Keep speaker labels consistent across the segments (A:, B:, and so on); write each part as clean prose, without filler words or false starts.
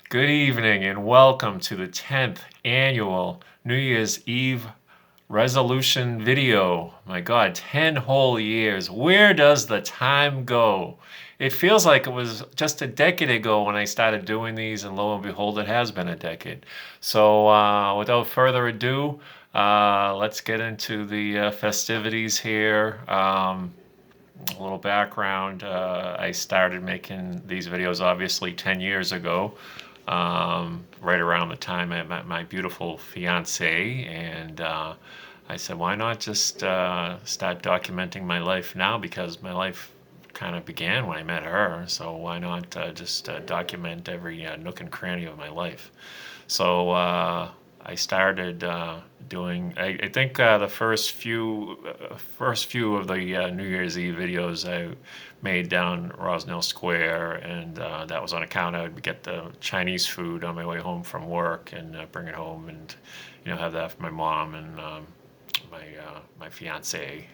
A: Good evening and welcome to the 10th annual New Year's Eve resolution video. My God, 10 whole years. Where does the time go? It feels like it was just a decade ago when I started doing these, and lo and behold, it has been a decade. So, without further ado, let's get into the festivities here. A little background, I started making these videos obviously 10 years ago, right around the time I met my beautiful fiance, and I said, why not just start documenting my life now, because my life kind of began when I met her, so why not just document every nook and cranny of my life. So I started doing. I think the first few of the New Year's Eve videos I made down Rosnell Square, and that was on account I would get the Chinese food on my way home from work and bring it home, and have that for my mom and my fiance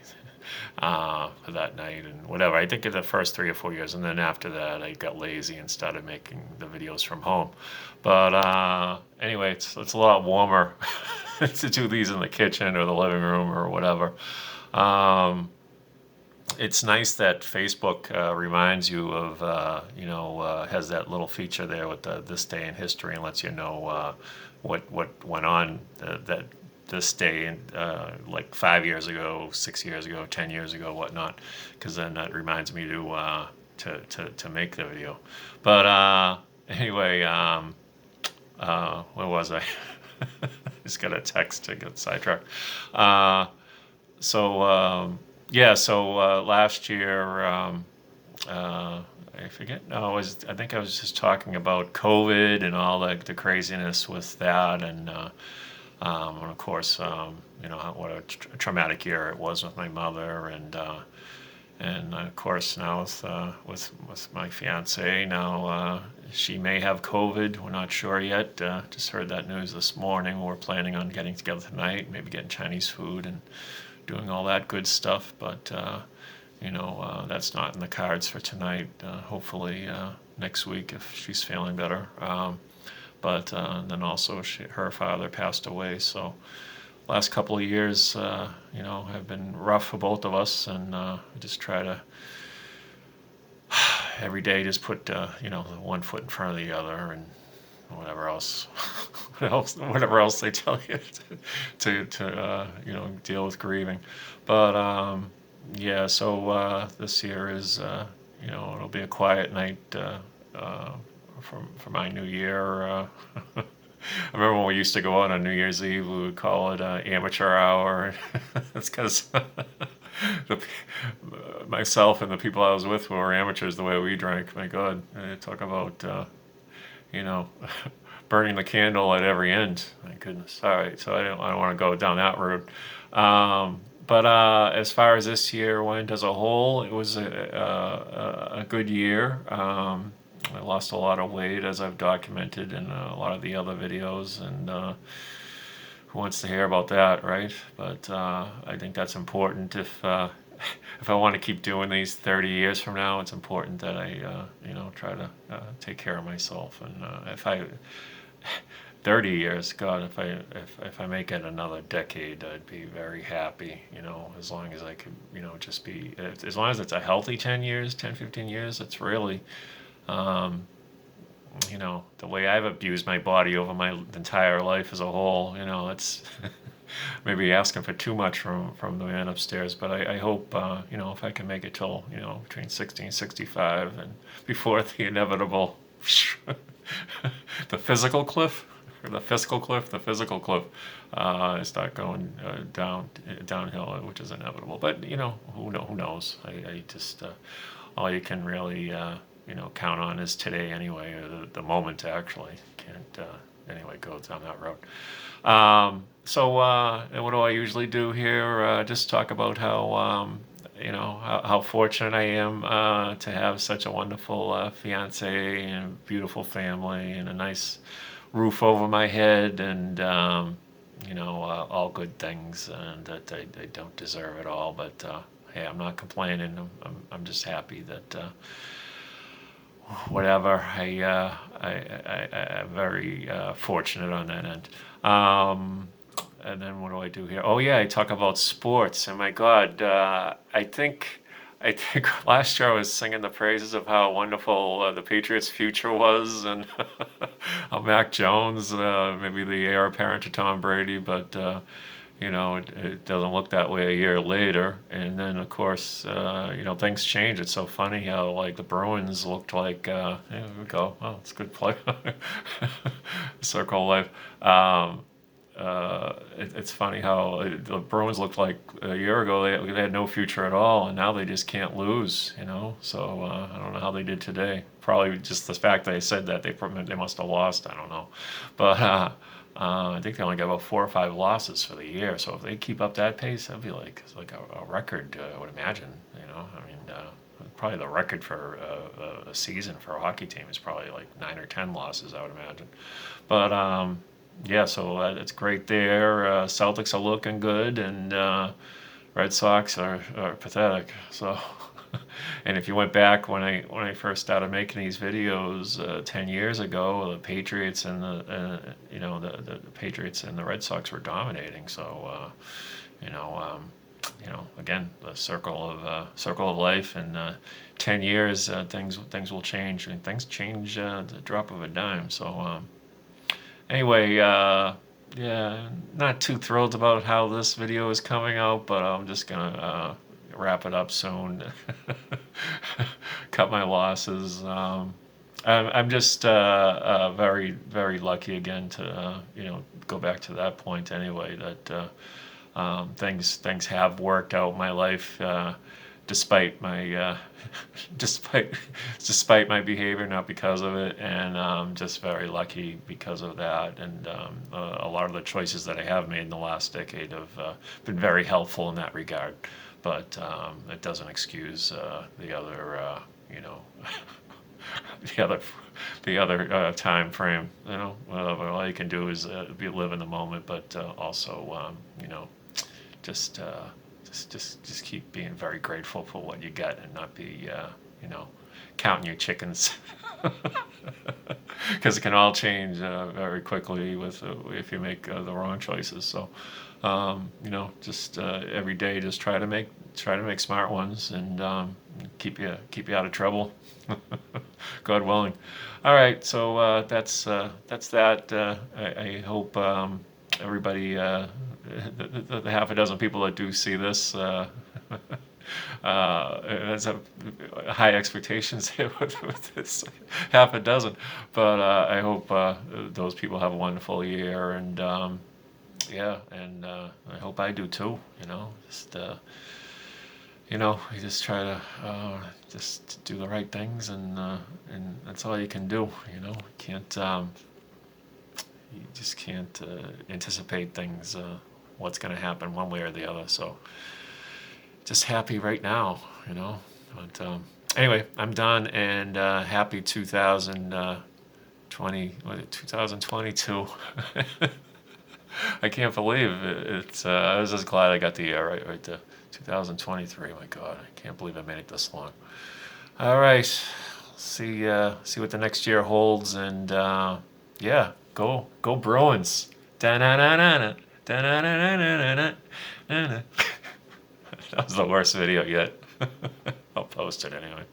A: for that night and whatever. I think in the first 3 or 4 years, and then after that, I got lazy and started making the videos from home. But anyway, it's a lot warmer to do these in the kitchen or the living room or whatever. Um, it's nice that Facebook reminds you of, has that little feature there with this day in history, and lets you know what went on that this day, like 5 years ago, 6 years ago, 10 years ago, whatnot, because then that reminds me to make the video. But anyway, where was I? Just got a text to get sidetracked. So yeah, so last year, I forget. No, I think I was just talking about COVID and all the craziness with that, and of course, what a traumatic year it was with my mother, and of course now with my fiance now, she may have COVID. We're not sure yet. Just heard that news this morning. We're planning on getting together tonight, maybe getting Chinese food and doing all that good stuff. But that's not in the cards for tonight. Hopefully next week if she's feeling better. But then also her father passed away, so last couple of years, have been rough for both of us, and just try to every day just put one foot in front of the other, and whatever else, whatever else they tell you to deal with grieving. But yeah, so this year is it'll be a quiet night for my New Year. I remember when we used to go out on New Year's Eve, we would call it amateur hour. That's because myself and the people I was with were amateurs the way we drank. My God, talk about you know burning the candle at every end. My goodness. All right, so I don't want to go down that road. But as far as this year went as a whole, it was a good year. I lost a lot of weight, as I've documented in a lot of the other videos, and who wants to hear about that, right? But I think that's important. If if I want to keep doing these 30 years from now, it's important that I try to take care of myself. And if I 30 years, God, if I make it another decade, I'd be very happy, as long as I could, just be, as long as it's a healthy 10 years, 10, 15 years, it's really, the way I've abused my body over my entire life as a whole, it's maybe asking for too much from the man upstairs, but I hope, if I can make it till, between 60 and 65, and before the inevitable, the physical cliff, or the fiscal cliff, start going downhill, which is inevitable. But, who knows? I just, all you can really, count on is today anyway, or the moment actually. Can't, anyway, go down that road. So and what do I usually do here? Just talk about how fortunate I am to have such a wonderful fiance and beautiful family and a nice roof over my head, and all good things, and that I don't deserve it all. But hey, I'm not complaining. I'm just happy that whatever. I'm very fortunate on that end. Um, and then what do I do here? Oh yeah, I talk about sports. And my God, I think last year I was singing the praises of how wonderful the Patriots' future was, and how Mac Jones, maybe the heir apparent to Tom Brady, but it doesn't look that way a year later. And then, of course, things change. It's so funny how, like, the Bruins looked like, here we go. Oh, it's a good play. Circle of life. It's funny how the Bruins looked like a year ago they had no future at all, and now they just can't lose. So I don't know how they did today. Probably just the fact that I said that they must have lost. I don't know, but I think they only got about 4 or 5 losses for the year. So if they keep up that pace, that'd be like a record. I would imagine. I mean. Probably the record for a season for a hockey team is probably like 9 or 10 losses, I would imagine. But yeah, so it's great there. Celtics are looking good, and Red Sox are pathetic. So, and if you went back when I first started making these videos 10 years ago, the Patriots and the Patriots and the Red Sox were dominating. So, you know. Again, the circle of life, and 10 years, things will change, and things change at the drop of a dime. So anyway, yeah, not too thrilled about how this video is coming out, but I'm just gonna wrap it up soon. Cut my losses. I'm just very, very lucky again to go back to that point anyway, that things have worked out in my life, despite my despite my behavior, not because of it, and just very lucky because of that. And a lot of the choices that I have made in the last decade have been very helpful in that regard. But it doesn't excuse the other, the other time frame. Whatever. All you can do is live in the moment, but also, just just keep being very grateful for what you get, and not be counting your chickens, because it can all change very quickly if you make the wrong choices. So just every day, just try to make smart ones, and keep you out of trouble. God willing. All right, so that's that. I hope everybody, the half a dozen people that do see this, has high expectations with this half a dozen, but I hope those people have a wonderful year, and yeah, and I hope I do too. You just try to just do the right things, and that's all you can do. You just can't anticipate things, what's going to happen one way or the other. So just happy right now. But anyway, I'm done, and happy 2022. I can't believe it's. I was just glad I got the year right to 2023. My God, I can't believe I made it this long. All right, see what the next year holds, and yeah, go Bruins. Da-na-na-na-na, da-na-na-na-na-na-na. That was the worst video yet. I'll post it anyway.